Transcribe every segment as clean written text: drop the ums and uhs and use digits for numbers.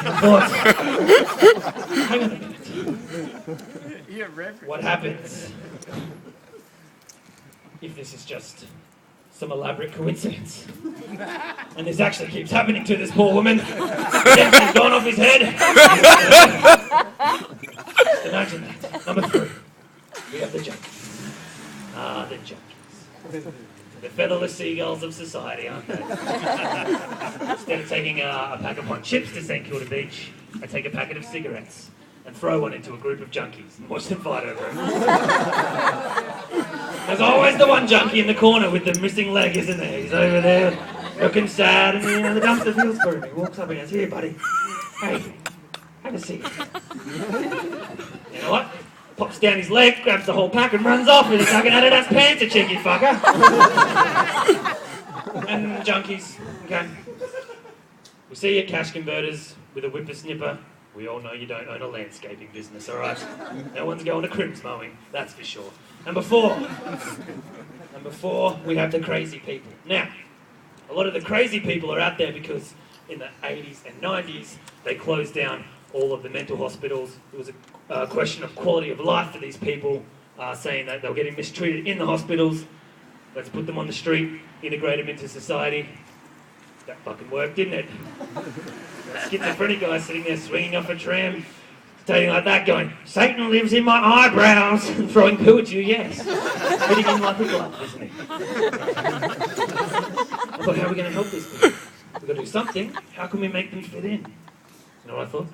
I thought, hang on a minute. What happens if this is just some elaborate coincidence? And this actually keeps happening to this poor woman. He's gone off his head. Just imagine that. Number 3, we have the junkies. The junkies. The featherless seagulls of society, aren't they? Instead of taking a pack of hot chips to St Kilda Beach, I take a packet of cigarettes and throw one into a group of junkies and watch them fight over it. There's always the one junkie in the corner with the missing leg, isn't there? He's over there looking sad, and the dumpster feels for him. He walks up and goes, "Here, buddy. Hey, have a seat." You know what? Pops down his leg, grabs the whole pack and runs off with his fucking Adidas pants, a cheeky fucker. And junkies, okay. We see you cash converters with a whippersnipper. We all know you don't own a landscaping business, alright? No one's going to crimps mowing, that's for sure. Number 4, we have the crazy people. Now, a lot of the crazy people are out there because in the 80s and 90s, they closed down all of the mental hospitals. It was a question of quality of life for these people, saying that they were getting mistreated in the hospitals. Let's put them on the street, integrate them into society. That fucking worked, didn't it? A schizophrenic guy sitting there swinging off a tram, stating like that, going, "Satan lives in my eyebrows," and throwing poo at you, yes. Fitting in like a glove, isn't he? I thought, how are we going to help these people? We've got to do something. How can we make them fit in? You know what I thought?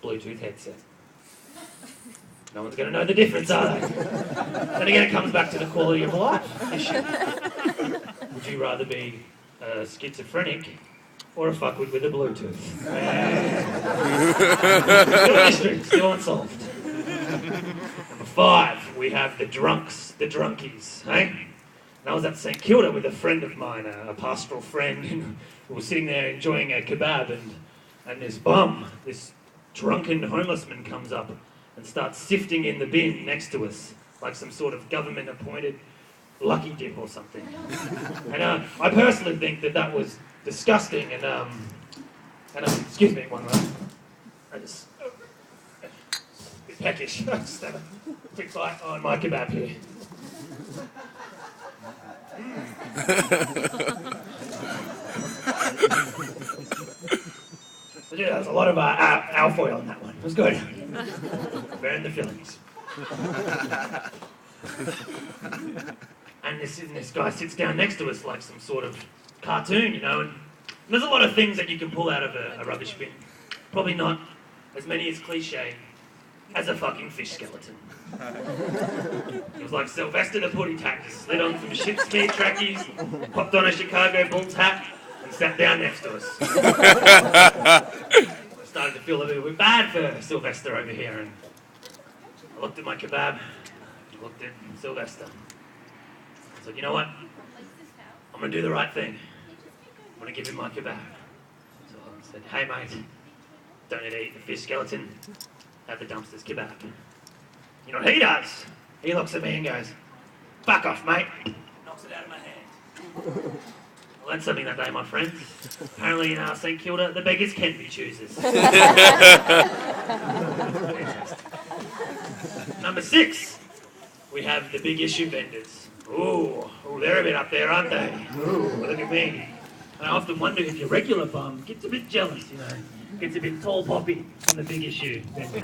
Bluetooth headset. No one's going to know the difference, are they? Then again, it comes back to the quality of life issue. Would you rather be a schizophrenic or a fuckwit with a Bluetooth? Still a mystery, still unsolved. Number 5, we have the drunks, the drunkies, hey? And I was at St Kilda with a friend of mine, a pastoral friend, who was sitting there enjoying a kebab, and this bum, this drunken homeless man comes up and starts sifting in the bin next to us, like some sort of government-appointed lucky dip or something. And I personally think that was disgusting, and excuse me one moment. I just, a bit peckish. I just have a quick bite on my kebab here. Yeah, there was a lot of alfoil in that one. It was good. Burned the fillings. And this guy sits down next to us like some sort of cartoon, you know, and there's a lot of things that you can pull out of a rubbish bin. Probably not as many as cliche as a fucking fish skeleton. It was like Sylvester the Putty Tack, slid on some shipspeed trackies, popped on a Chicago Bulls hat, and sat down next to us. I started to feel a little bit bad for Sylvester over here, and I looked at my kebab, and looked at Sylvester. I said, you know what? I'm going to do the right thing. I'm going to give him my kebab. So I said, hey mate, don't need to eat the fish skeleton, have the dumpster's kebab. You know what he does? He looks at me and goes, fuck off mate. Knocks it out of my hand. I learned something that day, my friend. Apparently in St Kilda, the beggars can be choosers. Number 6, we have the big issue vendors. Ooh, they're a bit up there, aren't they? Ooh, look at me. And I often wonder if your regular bum gets a bit jealous, you know. Gets a bit tall poppy on the big issue vendors.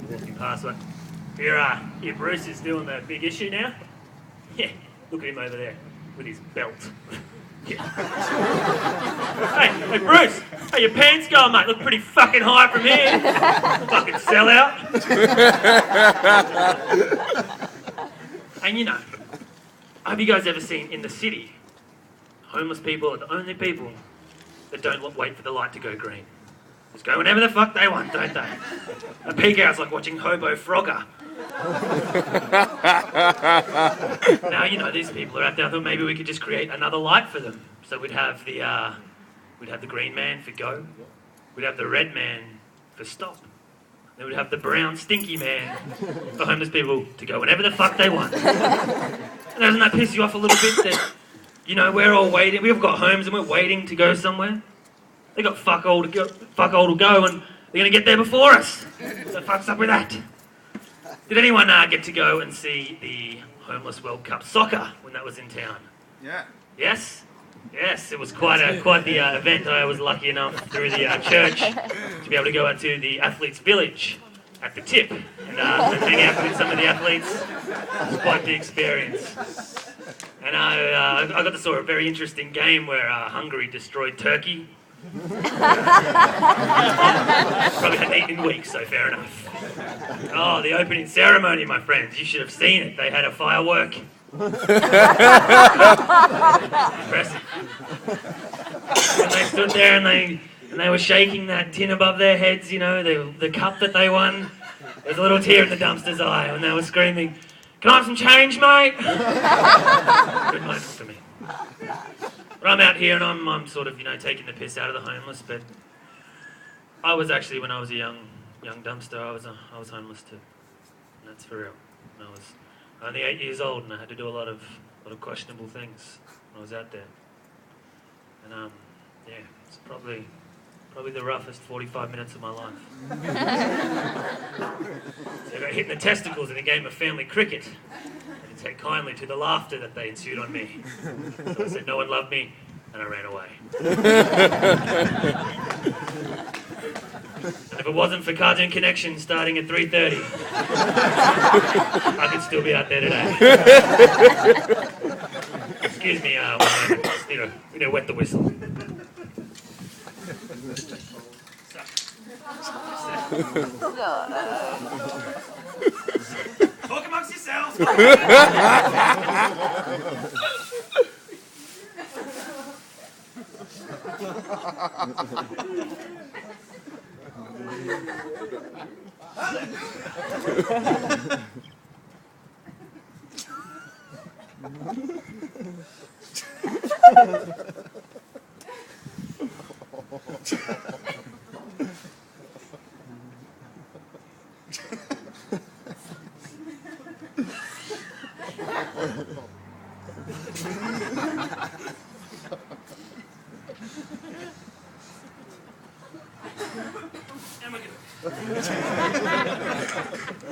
Walking past one. Here Bruce is doing the big issue now. Yeah, look at him over there with his belt. Hey Bruce, how your pants going, mate? Look pretty fucking high from here. Fucking sellout. And you know, have you guys ever seen in the city, homeless people are the only people that don't wait for the light to go green. Just go whenever the fuck they want, don't they? A peek out's like watching Hobo Frogger. Now, you know, these people are out there. I thought maybe we could just create another light for them. So we'd have the green man for go. We'd have the red man for stop. Then we'd have the brown stinky man for homeless people to go whenever the fuck they want. And doesn't that piss you off a little bit that, you know, we're all waiting, we've got homes and we're waiting to go somewhere? And They got fuck all to go, and they're going to get there before us. So fuck's up with that. Did anyone get to go and see the Homeless World Cup soccer when that was in town? Yeah. Yes? Yes, it was quite the event. I was lucky enough through the church to be able to go out to the athletes' village at the tip and hang out with some of the athletes. It was quite the experience. And I got to saw a very interesting game where Hungary destroyed Turkey. Probably hadn't eaten in weeks, so fair enough. Oh, the opening ceremony, my friends. You should have seen it. They had a firework. Impressive. And they stood there and they were shaking that tin above their heads, you know, the cup that they won. There was a little tear in the dumpster's eye when they were screaming, "Can I have some change, mate?" Good moment for me. But I'm out here and I'm sort of, you know, taking the piss out of the homeless, but I was actually, when I was a young dumpster, I was homeless too. And that's for real. And I was only 8 years old and I had to do a lot of questionable things when I was out there. And yeah, it's probably the roughest 45 minutes of my life. So I got hit in the testicles in a game of family cricket. I didn't take kindly to the laughter that they ensued on me. So I said no one loved me, and I ran away. And if it wasn't for Cartoon Connection starting at 3:30, I could still be out there today. Excuse me, we need to wet the whistle. Talk amongst yourselves.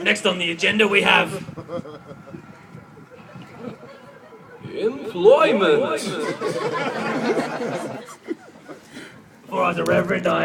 Next on the agenda we have employment. Before I was a reverend, I